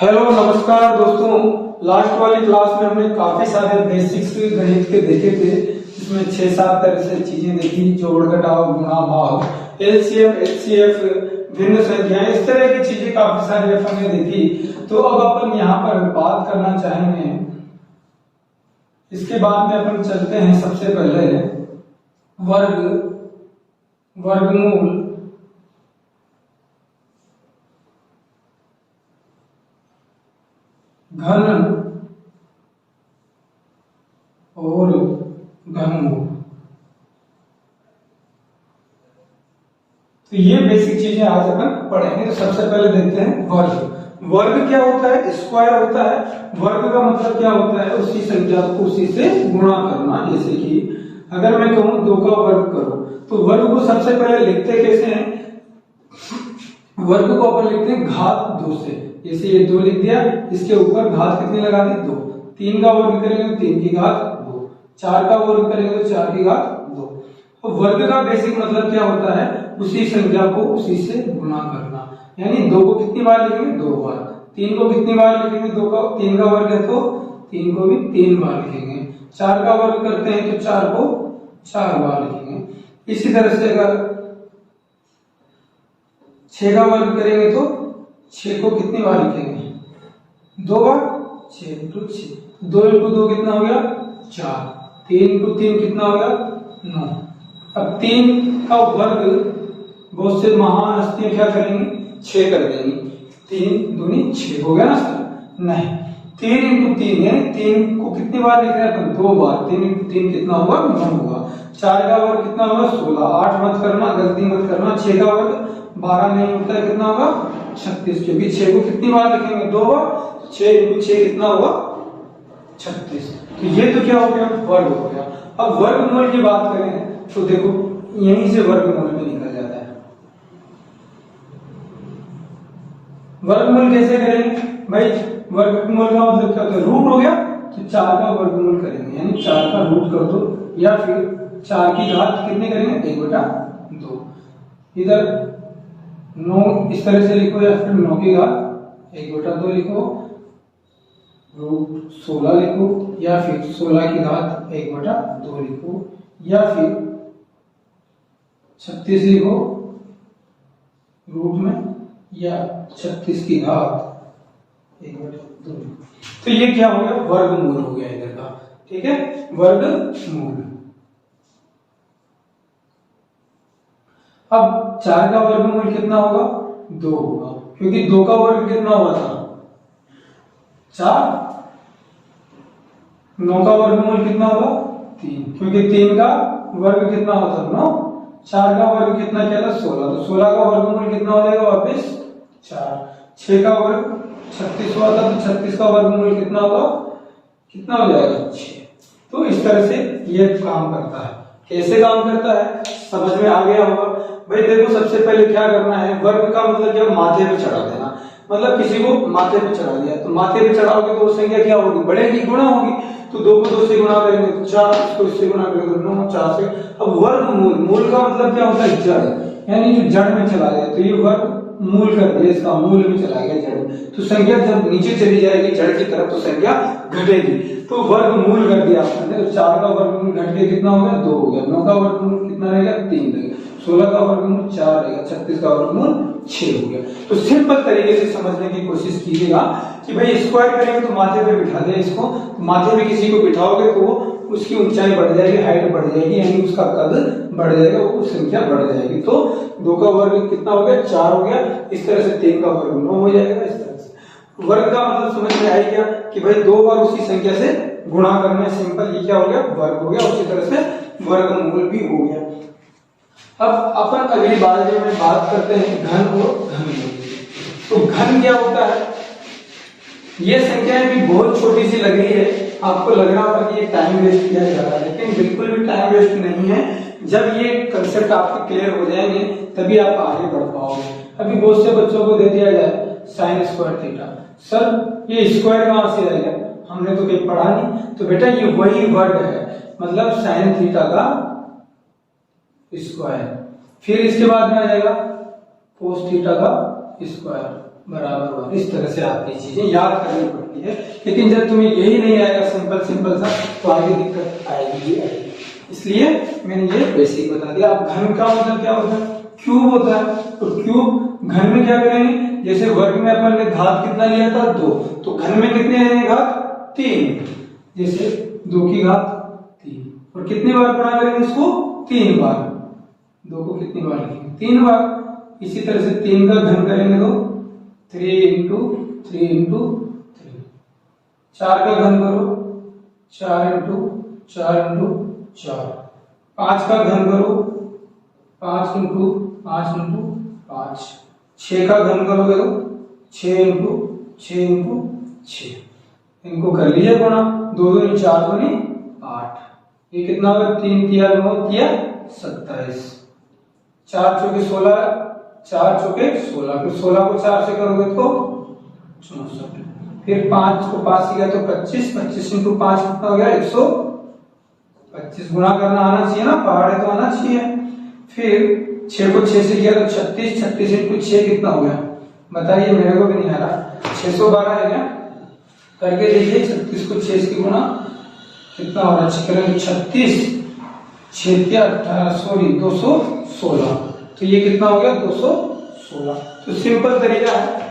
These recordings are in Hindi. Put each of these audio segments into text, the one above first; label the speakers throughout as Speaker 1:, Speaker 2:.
Speaker 1: हेलो नमस्कार दोस्तों। लास्ट वाली क्लास में हमने काफी सारे बेसिक्स गणित के देखे थे, जिसमें 6-7 तरह से चीजें देखी, जोड़ घटाव गुणा भाग, एलसीएम एचसीएफ, भिन्न संख्याएं, इस तरह की चीजें काफी सारी अपन ने देखी। तो अब अपन यहाँ पर बात करना चाहेंगे, इसके बाद में अपन चलते हैं सबसे पहले वर्गमूल घन और घनमूल। तो ये बेसिक चीजें आज अपन पढ़ेंगे। तो सबसे पहले देखते हैं वर्ग क्या होता है? स्क्वायर होता है। वर्ग का मतलब क्या होता है? उसी संख्या को उसी से गुणा करना। जैसे कि अगर मैं कहूं 2 का वर्ग करो, तो वर्ग को सबसे पहले लिखते कैसे हैं? वर्ग को अपन लिखते हैं घात 2 से। जैसे ये 2 लिख दिया, इसके ऊपर घात कितनी लगा दी? 2। 3 का वर्ग करेंगे तो 3 की घात 2। 4 का वर्ग करेंगे तो 4 की घात 2। तो वर्ग का बेसिक मतलब क्या होता है? उसी संख्या को उसी से गुणा करना। यानी 2 को कितनी बार लिखेंगे? 2 बार। 3 को कितनी बार लिखेंगे? 3 का वर्ग है तो 3 को भी 3 बार लिखेंगे। 4 का वर्ग करते हैं तो 4 को 4 बार लिखेंगे। इसी तरह से अगर 6 का वर्ग करेंगे तो 6 को कितनी बार लिखेंगे? 2 बार। 6 × 6, 2 × 2 कितना हो गया? 4। 3 × 3 कितना हो गया? 9। अब 3 का वर्ग बहुत से महान हस्तियां क्या करेंगी? 6 कर देंगी। 3 दूनी 6 हो गया ना सर? नहीं, 3 × 3 है। 3 को कितनी बार लिख रहे हैं? 2 बार। 3 × 3 कितना होगा? 9 होगा। 4 का वर्ग कितना होगा? 16। 8 मत करना, गलती मत करना। 6 का वर्ग 12 नहीं होता है, कितना होगा? 36। क्योंकि 6 को कितनी बार लिखेंगे? 2 बार। 6 × 6 कितना होगा? 36। तो ये तो क्या हो गया? वर्ग हो गया। अब वर्गमूल की बात करें तो देखो, यहीं से वर्गमूल में निकल जाता है। वर्गमूल कैसे करेंगे भाई? वर्गमूल का मतलब क्या होता है? रूट हो गया तो 4 का वर्गमूल करेंगे, यानी 4 का रूट कर दो, या फिर 4 की घात कितने करेंगे? 1/2। इधर 9 इस तरह से लिखो, या फिर 9 की घात 1/2 लिखो, रूट 16 लिखो, या फिर 16 की घात 1/2 लिखो, या फिर 36 लिखो रूट में, या 36 की घात 1/2। तो ये क्या हो गया? वर्गमूल हो गया इधर का। ठीक है, वर्गमूल। अब 4 का वर्गमूल कितना होगा? 2 होगा, क्योंकि 2 का वर्ग कितना हुआ था? 4। 9 का वर्गमूल कितना होगा? 3, क्योंकि 3 का वर्ग कितना हुआ था? 9। 4 का वर्ग कितना किया था? 16। तो 16 का वर्गमूल कितना हो जाएगा? वापिस 4। 6 का वर्ग 36 हुआ था, तो 36 का वर्गमूल कितना होगा? कितना हो जाएगा? 6। तो इस तरह से ये काम करता है। कैसे काम करता है समझ में आ गया होगा भाई। देखो, सबसे पहले क्या करना है? वर्ग का मतलब क्या? माथे पे चढ़ा देना। मतलब किसी को माथे पे चढ़ा दिया, तो माथे पे चढ़ाओगे तो वो संख्या क्या होगी? बढ़ेगी, गुणा होगी। तो 2 को 2 से गुणा करेंगे तो 4, इसको इससे गुणा करेंगे तो 9, 4 से। अब वर्गमूल, मूल का मतलब क्या होता है? जड़, यानी जो जड़ में चला गया, तो ये वर्ग मूल कर दिया, इसका मूल में चला गया जड़ में। तो संख्या जब नीचे चली जाएगी जड़ की तरफ, तो संख्या घटेगी। तो वर्गमूल कर दिया आपने। तो 4 का वर्गमूल घट के कितना हो गया? 2 हो गया। 9 का वर्गमूल कितना रहेगा? 3 रहेगा। 16 का वर्गमूल 4 रहेगा। 36 का वर्गमूल 6 हो गया। तो सिंपल तरीके से समझने की कोशिश कीजिएगा कि भाई स्क्वायर करेंगे तो माथे पे बिठा दे इसको। तो माथे पे किसी को बिठाओगे तो उसकी ऊंचाई बढ़ जाएगी, हाइट बढ़ जाएगी, यानी उसका कद बढ़ जाएगा, वो संख्या बढ़ जाएगी। तो 2 का वर्ग कितना हो गया? 4 हो गया। इस तरह से 3 का वर्ग 9 हो जाएगा। इस तरह से वर्ग का मतलब समझ में आई क्या? कि भाई 2 बार उसी संख्या से गुणा करना है। सिंपल, ये क्या हो गया? वर्ग हो गया। उसी तरह से वर्गमूल भी हो गया। अब अपन अगली बार में बात करते हैं घन और घनमूल। तो घन क्या होता है? ये संख्याएं भी बहुत छोटी सी लग रही है, आपको लग रहा होगा कि ये टाइम वेस्ट किया जा रहा है, लेकिन बिल्कुल भी टाइम वेस्ट नहीं है। जब ये कंसेप्ट आपके क्लियर हो जाएंगे तभी आप आगे बढ़ पाओगे। अभी बहुत से बच्चों को दे दिया जाए sin स्क्वायर थीटा, सर ये स्क्वायर कहां से आएगा? हमने तो कहीं पढ़ा नहीं। तो बेटा ये वही वर्ग है, मतलब sin थीटा का स्क्वायर। फिर इसके बाद में आ जाएगा cos थीटा का स्क्वायर। बराबर 1। इस तरह से आपकी चीजें याद करनी पड़ती है, लेकिन जब तुम्हें यही नहीं आएगा सिंपल सा, तो आगे दिक्कत आएगी ही आएगी। इसलिए मैंने ये बेसिक बता दिया। अब घन का मतलब क्या होता है? क्यूब होता है। तो क्यूब घन में क्या करेंगे, जैसे वर्ग में अपन ने घात कितना लिया था 2, तो घन में कितने आएंगे घात 3, जैसे 2 की घात 3। और कितनी बार गुणा करेंगे इसको? 3 बार। 2 को कितनी बार लिखेंगे? 3 बार। इसी तरह से 3 का घन करेंगे तो 3 इंटू 3 इंटू 3। 4 का घन करो 4 इंटू 4 इंटू 4। 5 का घन करो 5 इंटू 5 इंटू 5। 6 का घन करोगे तो 6 इंटू 6 इंटू 6। इनको कर लीजिए गुणा, 2 दूनी 4 दूनी 8। ये कितना होगा? 3 तिया 9 तिया 27। 4 चौके 16, 4 चौके 16। फिर 16 को 4 से करोगे तो 64। फिर 5 को 5 से गया तो 25। 25 इंटू 5 कितना हो गया? 125। गुणा करना आना चाहिए ना, पहाड़ है तो आना चाहिए। फिर 6 को 6 से किया तो 36। 36 इंटू 6 कितना हो गया? बताइए, मेरे को भी नहीं आ रहा। 612 है क्या? करके देखिए। 36 को 6 से गुणा कितना हो रहा है? 36 6 के 18 सॉरी 216। तो ये कितना हो गया? 216। तो सिंपल तरीका है,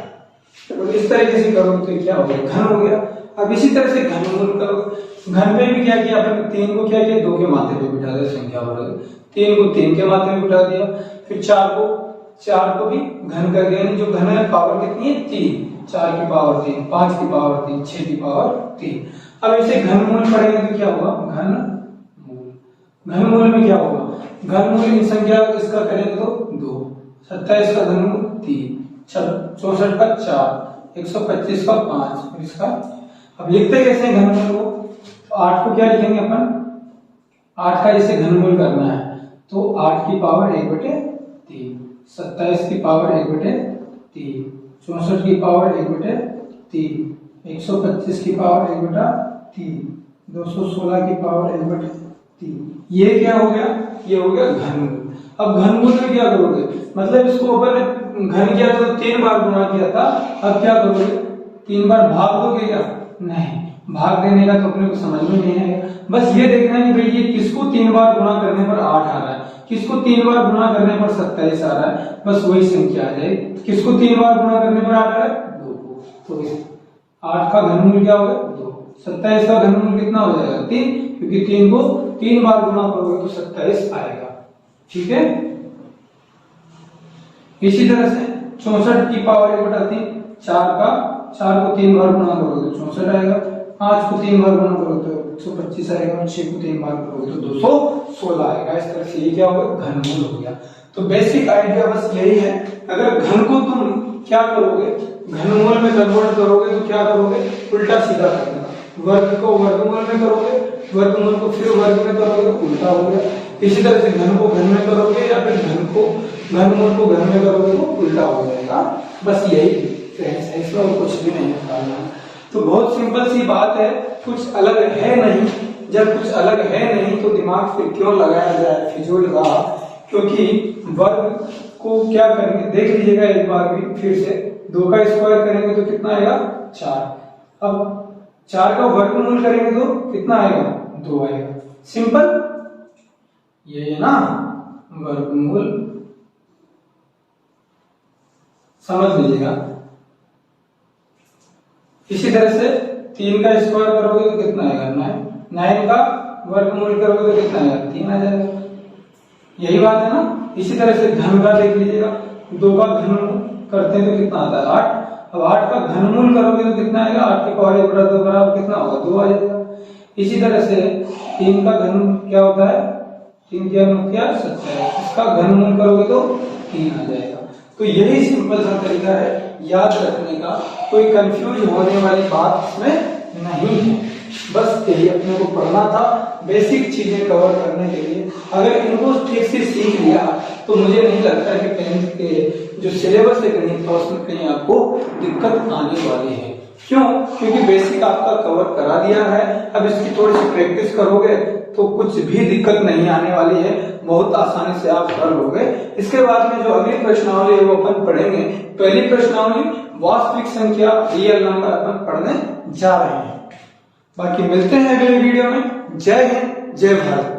Speaker 1: और इस तरीके से करो तो क्या हो गया? घन हो गया। अब इसी तरह से घनमूल करो। घन में भी क्या किया अपन? 3 को क्या किया? 2 के माथे पे बिठा दिया, संख्या बढ़ गई। 3 को 3 के माथे पे बिठा दिया। फिर 4 को भी घन कर दिया। जो घन है पावर कितनी है? 3। 4 की पावर 3, 5 की पावर 3, 6 की पावर 3। अब ऐसे घनमूल पढ़ेंगे तो क्या होगा? घनमूल। घनमूल में क्या होगा? घनमूल की संख्या इसका करेंगे तो 2। 27 का घनमूल 3, 64 का 4, 125 का 5। और इसका अब लिखते कैसे हैं घनमूल को? तो 8 को क्या लिखेंगे अपन? 8 का जैसे घनमूल करना है तो 8 की पावर 1/3, 27 की पावर 1/3, 64 की पावर 1/3, 125 की पावर 1/3, 216 की पावर 1/3। ये क्या हो गया? ये हो गया घनमूल। अब घनमूल में क्या करोगे? मतलब इसको अपन घन किया था तो 3 बार गुणा किया था, अब क्या करोगे? 3 बार भाग दोगे क्या? नहीं, भाग देने का तो अपने को समझ में नहीं आएगा। बस ये देखना है कि भाई ये किसको 3 बार गुणा करने पर 8 आ रहा है, किसको 3 बार गुणा करने पर 27 आ रहा है, बस वही संख्या आ जाएगी। किसको 3 बार गुणा करने पर 8 आ रहा है? 2 को। तो 8 का घनमूल क्या होगा? 2। 27 का घनमूल कितना हो जाएगा? 3, क्योंकि 3 को 3 बार गुणा करोगे तो 27 आएगा। ठीक है। इसी तरह से 64 की पावर 1/3, 4 को 3 बार गुणा करोगे तो 64 आएगा। 5 को 3 बार गुणा करोगे तो 125 आएगा। 6 को 3 बार करोगे तो 216 आएगा। इस तरह से ये क्या होगा? घनमूल हो गया। तो बेसिक आइडिया बस यही है। अगर घन को तुम क्या करोगे? घनमूल में कन्वर्ट करोगे तो क्या करोगे? उल्टा सीधा कर देना। वर्ग को वर्गमूल में करोगे, वर्गमूल को फिर वर्ग में करोगे तो उल्टा हो गया। इसी तरह से घन को घन में करोगे या फिर घनमूल को घन में करोगे तो उल्टा हो जाएगा। बस यही है, इसमें कुछ भी नहीं करना। तो बहुत सिंपल सी बात है, कुछ अलग है नहीं। जब कुछ अलग है नहीं तो दिमाग फिर क्यों लगाया जाए फिजूल का? क्योंकि वर्ग को क्या करेंगे देख लीजिएगा एक बार भी फिर से। 2 का स्क्वायर करेंगे तो कितना आएगा? 4। अब 4 का वर्गमूल करेंगे तो कितना आएगा? 2 आएगा। सिंपल ये है ना वर्गमूल, समझ लीजिएगा। इसी तरह से 3 का स्क्वायर करोगे तो कितना आएगा? 9। 9 का वर्गमूल करोगे तो कितना आएगा? 3 आ जाएगा। यही बात है ना। इसी तरह से घन का देख लीजिएगा। 2 का घन करते हैं तो कितना आता है? 8। अब 8 का घनमूल करोगे तो कितना आएगा? 8 की पावर 1/2 बराबर कितना होगा? 2 आ जाएगा। इसी तरह से 3 का घन क्या होता है? 3 क्या 9 क्या 27। इसका घनमूल करोगे तो 3 आ जाएगा। तो यही सिंपल सा तरीका है याद रखने का। कोई कंफ्यूज होने वाली बात इसमें नहीं है। बस यही अपने को पढ़ना था, बेसिक चीजें कवर करने के लिए। अगर इनको ठीक से सीख लिया तो मुझे नहीं लगता कि 10th के जो सिलेबस है गणित का उसमें कहीं आपको दिक्कत आने वाली है। क्यों? क्योंकि बेसिक आपका कवर करा दिया है। अब इसकी थोड़ी सी प्रैक्टिस करोगे तो कुछ भी दिक्कत नहीं आने वाली है, बहुत आसानी से आप कर लोगे। इसके बाद में जो अगली प्रश्नावली है वो अपन पढ़ेंगे। पहली प्रश्नावली वास्तविक संख्या रियल नंबर अपन पढ़ने जा रहे हैं। बाकी मिलते हैं अगले वीडियो में। जय हिंद, जय भारत।